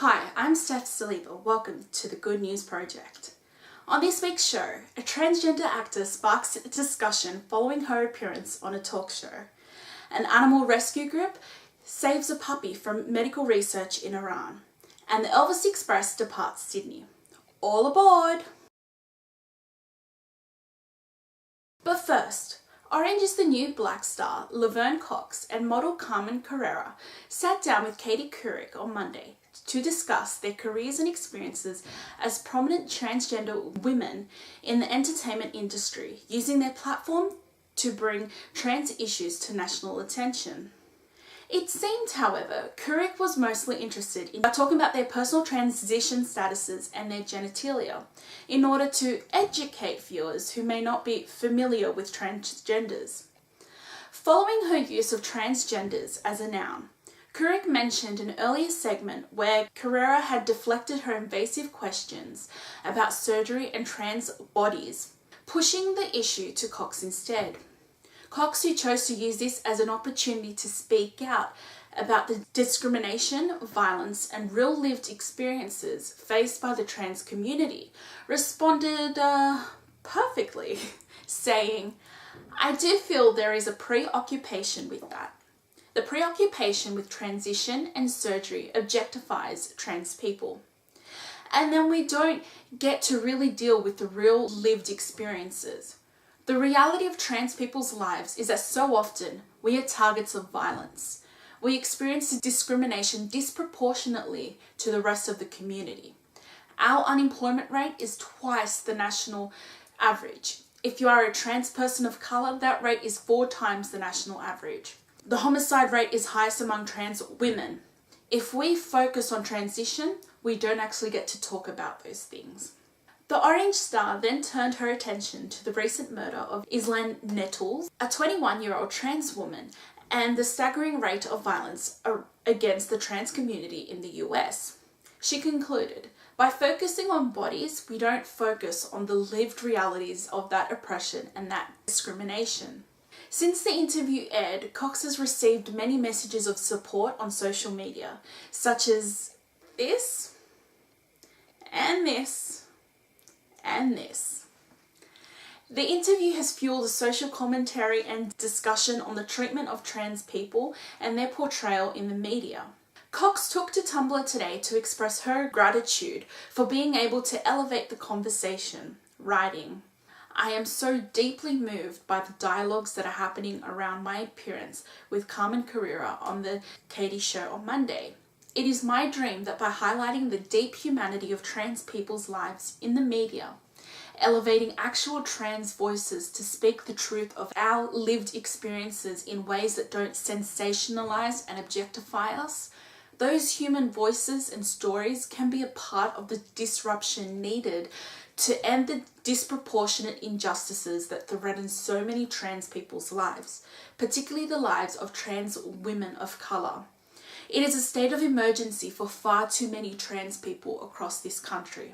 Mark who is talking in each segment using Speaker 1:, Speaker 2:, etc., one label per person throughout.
Speaker 1: Hi, I'm Steph Saliba. Welcome to the Good News Project. On this week's show, a transgender actor sparks a discussion following her appearance on a talk show. An animal rescue group saves a puppy from medical research in Iran. And the Elvis Express departs Sydney. All aboard! But first, Orange is the New Black star Laverne Cox and model Carmen Carrera sat down with Katie Couric on Monday to discuss their careers and experiences as prominent transgender women in the entertainment industry, using their platform to bring trans issues to national attention. It seemed, however, Couric was mostly interested in talking about their personal transition statuses and their genitalia in order to educate viewers who may not be familiar with transgenders. Following her use of transgenders as a noun, Couric mentioned an earlier segment where Carrera had deflected her invasive questions about surgery and trans bodies, pushing the issue to Cox instead. Cox, who chose to use this as an opportunity to speak out about the discrimination, violence, and real lived experiences faced by the trans community, responded perfectly, saying, "I do feel there is a preoccupation with that. The preoccupation with transition and surgery objectifies trans people. And then we don't get to really deal with the real lived experiences. The reality of trans people's lives is that so often we are targets of violence. We experience discrimination disproportionately to the rest of the community. Our unemployment rate is twice the national average. If you are a trans person of colour, that rate is 4 times the national average. The homicide rate is highest among trans women. If we focus on transition, we don't actually get to talk about those things." The Orange star then turned her attention to the recent murder of Islan Nettles, a 21-year-old trans woman, and the staggering rate of violence against the trans community in the US. She concluded, "By focusing on bodies, we don't focus on the lived realities of that oppression and that discrimination." Since the interview aired, Cox has received many messages of support on social media, such as this, and this, and this. The interview has fueled a social commentary and discussion on the treatment of trans people and their portrayal in the media. Cox took to Tumblr today to express her gratitude for being able to elevate the conversation, writing, "I am so deeply moved by the dialogues that are happening around my appearance with Carmen Carrera on the Katie show on Monday. It is my dream that by highlighting the deep humanity of trans people's lives in the media, elevating actual trans voices to speak the truth of our lived experiences in ways that don't sensationalize and objectify us, those human voices and stories can be a part of the disruption needed to end the disproportionate injustices that threaten so many trans people's lives, particularly the lives of trans women of colour. It is a state of emergency for far too many trans people across this country.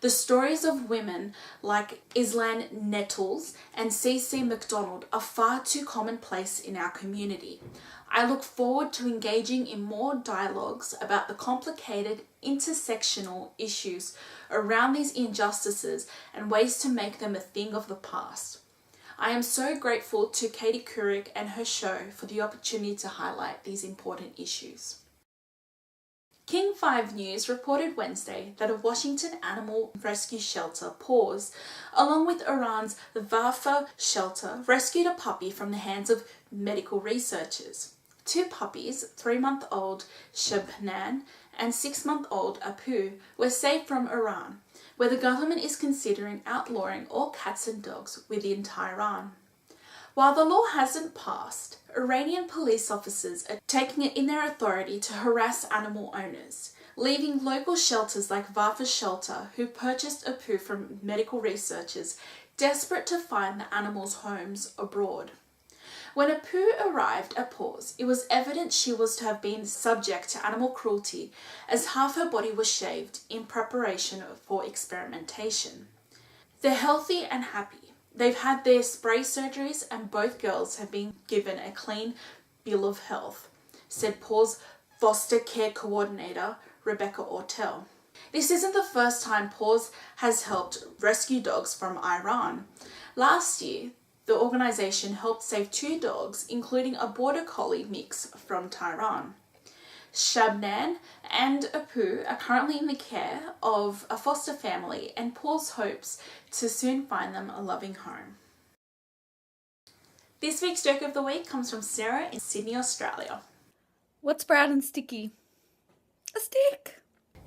Speaker 1: The stories of women like Islan Nettles and CC McDonald are far too commonplace in our community. I look forward to engaging in more dialogues about the complicated intersectional issues around these injustices and ways to make them a thing of the past. I am so grateful to Katie Couric and her show for the opportunity to highlight these important issues." King 5 News reported Wednesday that a Washington animal rescue shelter, Paws, along with Iran's Wafa shelter, rescued a puppy from the hands of medical researchers. 2 puppies, 3-month-old Shabnan and 6-month-old Apu, were saved from Iran, where the government is considering outlawing all cats and dogs within Tehran. While the law hasn't passed, Iranian police officers are taking it in their authority to harass animal owners, leaving local shelters like Wafa Shelter, who purchased Apu from medical researchers, desperate to find the animal's homes abroad. When Apu arrived at Paws, it was evident she was to have been subject to animal cruelty, as half her body was shaved in preparation for experimentation. They're healthy and happy. They've had their spray surgeries and both girls have been given a clean bill of health, said Paws foster care coordinator Rebecca Ortel. This isn't the first time Paws has helped rescue dogs from Iran. Last year, the organisation helped save 2 dogs, including a border collie mix from Tehran. Shabnan and Apu are currently in the care of a foster family, and Paws hopes to soon find them a loving home. This week's joke of the week comes from Sarah in Sydney, Australia.
Speaker 2: What's brown and sticky? A stick.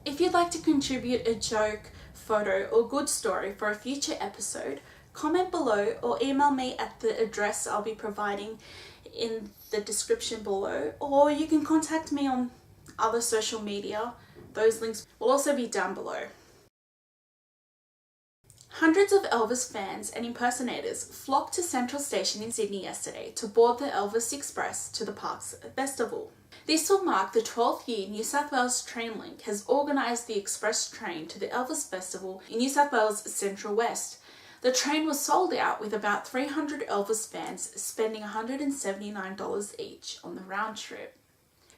Speaker 1: If you'd like to contribute a joke, photo, or good story for a future episode, comment below or email me at the address I'll be providing in the description below, or you can contact me on other social media. Those links will also be down below. Hundreds of Elvis fans and impersonators flocked to Central Station in Sydney yesterday to board the Elvis Express to the park's festival. This will mark the 12th year New South Wales Trainlink has organised the express train to the Elvis Festival in New South Wales Central West. The train was sold out, with about 300 Elvis fans spending $179 each on the round trip.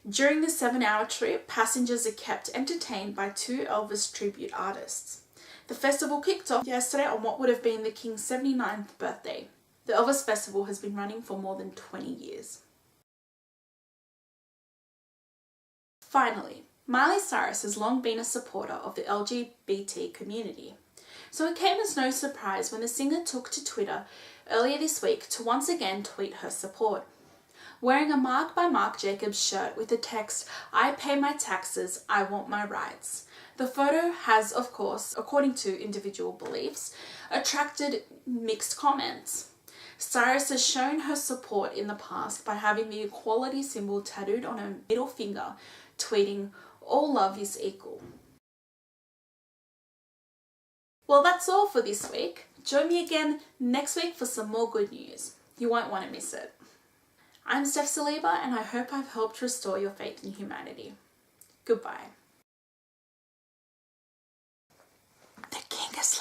Speaker 1: During the 7-hour trip, passengers are kept entertained by 2 Elvis tribute artists. The festival kicked off yesterday on what would have been the King's 79th birthday. The Elvis Festival has been running for more than 20 years. Finally, Miley Cyrus has long been a supporter of the LGBT community. So it came as no surprise when the singer took to Twitter earlier this week to once again tweet her support. Wearing a Mark by Marc Jacobs shirt with the text, "I pay my taxes, I want my rights." The photo has, of course, according to individual beliefs, attracted mixed comments. Cyrus has shown her support in the past by having the equality symbol tattooed on her middle finger, tweeting, "All love is equal." Well, that's all for this week. Join me again next week for some more good news. You won't want to miss it. I'm Steph Saliba, and I hope I've helped restore your faith in humanity. Goodbye. The King is